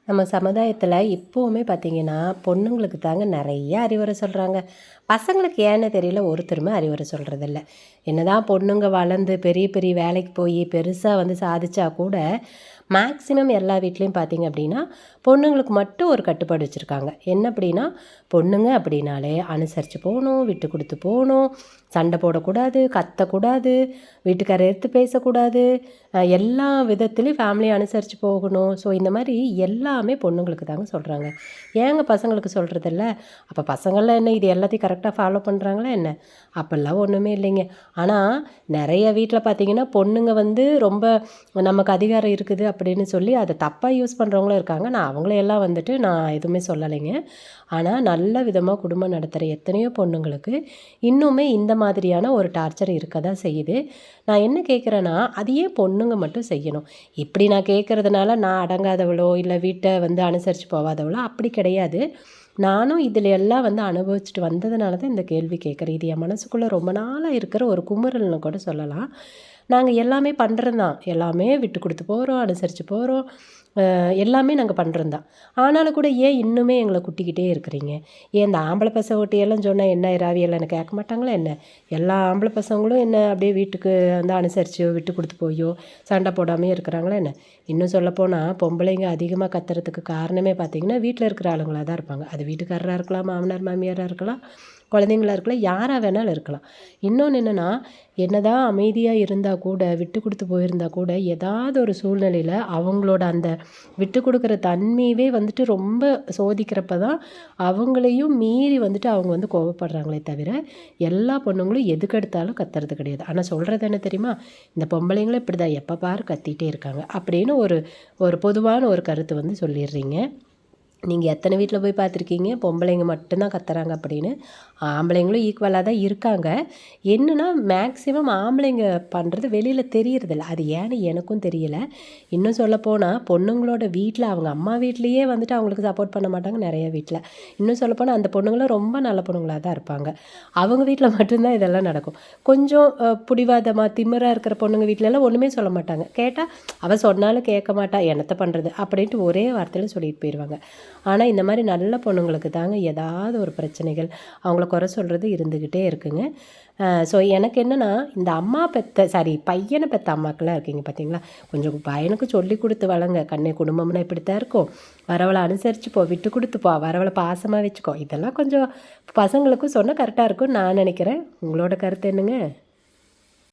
நம்ம சமுதாயத்தில் இப்போவுமே பார்த்திங்கன்னா பொண்ணுங்களுக்கு தாங்க நிறைய அறிவுரை சொல்கிறாங்க. பசங்களுக்கு ஏன்னு தெரியல, ஒருத்தருமே அறிவுரை சொல்கிறதில்ல. என்னதான் பொண்ணுங்க வளர்ந்து பெரிய பெரிய வேலைக்கு போய் பெருசாக சாதிச்சா கூட மேக்ஸிமம் எல்லா வீட்லேயும் பார்த்திங்க அப்படின்னா பொண்ணுங்களுக்கு மட்டும் ஒரு கட்டுப்பாடு வச்சுருக்காங்க. என்ன அப்படின்னா, பொண்ணுங்க அப்படின்னாலே அனுசரித்து போகணும், விட்டு கொடுத்து போகணும், சண்டை போடக்கூடாது, கத்தக்கூடாது, வீட்டுக்காரை எடுத்து பேசக்கூடாது, எல்லா விதத்துலேயும் ஃபேமிலியை அனுசரித்து போகணும். ஸோ இந்த மாதிரி எல்லாமே பொண்ணுங்களுக்கு தாங்க சொல்கிறாங்க. ஏங்க பசங்களுக்கு சொல்கிறதில்ல? அப்போ பசங்கள்லாம் என்ன இது எல்லாத்தையும் கரெக்டாக ஃபாலோ பண்ணுறாங்களா என்ன? அப்போல்லாம் ஒன்றுமே இல்லைங்க. ஆனால் நிறைய வீட்டில் பார்த்திங்கன்னா பொண்ணுங்க ரொம்ப நமக்கு அதிகாரம் இருக்குது அப்படின்னு சொல்லி அதை தப்பாக யூஸ் பண்ணுறவங்களும் இருக்காங்க. நான் அவங்களையெல்லாம் நான் எதுவுமே சொல்லலைங்க. ஆனால் நல்ல விதமாக குடும்பம் நடத்துகிற எத்தனையோ பொண்ணுங்களுக்கு இன்னுமே இந்த மாதிரியான ஒரு டார்ச்சர் இருக்க தான் செய்யுது. நான் என்ன கேட்குறேன்னா, அது ஏன் பொண்ணுங்க மட்டும் செய்யணும்? இப்படி நான் கேட்குறதுனால நான் அடங்காதவளோ இல்லை வீட்டை அனுசரித்து போகாதவளோ அப்படி கிடையாது. நானும் இதில் எல்லாம் அனுபவிச்சுட்டு வந்ததுனால தான் இந்த கேள்வி கேட்குறேன். இது என் மனசுக்குள்ளே ரொம்ப நாளாக இருக்கிற ஒரு குமுறல்னு கூட சொல்லலாம். நாங்கள் எல்லாமே பண்ணுறது தான், எல்லாமே விட்டு கொடுத்து போகிறோம், அனுசரித்து போகிறோம், எல்லாமே நாங்கள் பண்ணுறது தான். ஆனாலும் கூட ஏன் இன்னுமே எங்களை குட்டிக்கிட்டே இருக்கிறீங்க? ஏன் இந்த ஆம்பளை பசங்கள்கிட்டையெல்லாம் சொன்னால் என்ன ராவியெல்லாம் என்ன கேட்க மாட்டாங்களா என்ன? எல்லா ஆம்பளை பசங்களும் என்ன அப்படியே வீட்டுக்கு அனுசரிச்சோ விட்டு கொடுத்து போயோ சண்டை போடாமே இருக்கிறாங்களா என்ன? இன்னும் சொல்லப்போனால் பொம்பளைங்க அதிகமாக கத்துறதுக்கு காரணமே பார்த்திங்கன்னா வீட்டில் இருக்கிற ஆளுங்களாக தான் இருப்பாங்க. அது வீட்டுக்காரராக இருக்கலாம், மாமனார் மாமியாராக இருக்கலாம், குழந்தைங்களா இருக்கலாம், யாராக வேணாலும் இருக்கலாம். இன்னொன்று என்னென்னா, என்னதான் அமைதியாக இருந்தால் கூட விட்டு கொடுத்து போயிருந்தால் கூட ஏதாவது ஒரு சூழ்நிலையில் அவங்களோட அந்த விட்டு கொடுக்குற தன்மையவே ரொம்ப சோதிக்கிறப்ப தான் அவங்களையும் மீறி அவங்க கோவப்படுறாங்களே தவிர எல்லா பொண்ணுங்களும் எதுக்கெடுத்தாலும் கத்துறது கிடையாது. ஆனால் சொல்கிறது என்ன தெரியுமா? இந்த பொம்பளைங்களும் இப்படி தான் எப்போ பாரு கத்திகிட்டே இருக்காங்க அப்படின்னு ஒரு பொதுவான ஒரு கருத்து சொல்லிடுறீங்க. நீங்கள் எத்தனை வீட்டில் போய் பார்த்துருக்கீங்க பொம்பளைங்க மட்டும்தான் கத்துறாங்க அப்படின்னு? ஆம்பளைங்களும் ஈக்குவலாக தான் இருக்காங்க. என்னென்னா மேக்ஸிமம் ஆம்பளைங்க பண்ணுறது வெளியில் தெரியறதில்ல. அது ஏன்னு எனக்கும் தெரியலை. இன்னும் சொல்லப்போனால் பொண்ணுங்களோட வீட்டில் அவங்க அம்மா வீட்லேயே அவங்களுக்கு சப்போர்ட் பண்ண மாட்டாங்க நிறைய வீட்டில். இன்னும் சொல்லப்போனால் அந்த பொண்ணுங்களும் ரொம்ப நல்ல பொண்ணுங்களாக தான் இருப்பாங்க. அவங்க வீட்டில் மட்டும்தான் இதெல்லாம் நடக்கும். கொஞ்சம் பிடிவாதமாக திமிராக இருக்கிற பொண்ணுங்க வீட்டிலலாம் ஒன்றுமே சொல்ல மாட்டாங்க. கேட்டால் அவள் சொன்னாலும் கேட்க மாட்டா, என்னத்தை பண்ணுறது அப்படின்ட்டு ஒரே வார்த்தையில் சொல்லிட்டு போயிடுவாங்க. ஆனால் இந்த மாதிரி நல்ல பொண்ணுங்களுக்கு தாங்க ஏதாவது ஒரு பிரச்சனைகள் அவங்கள குறை சொல்கிறது இருந்துக்கிட்டே இருக்குங்க. ஸோ எனக்கு என்னென்னா, இந்த பையனை பெற்ற அம்மாக்கெல்லாம் இருக்கீங்க பார்த்தீங்களா, கொஞ்சம் பையனுக்கு சொல்லி கொடுத்து வளங்க. கண்ணே குடும்பம்னா இப்படித்தான் இருக்கும், வரவளை அனுசரித்து போ, விட்டு கொடுத்து போ, வரவளை பாசமாக வச்சுக்கோ, இதெல்லாம் கொஞ்சம் பசங்களுக்கும் சொன்னால் கரெக்டாக இருக்கும்னு நான் நினைக்கிறேன். உங்களோட கருத்து என்னங்க?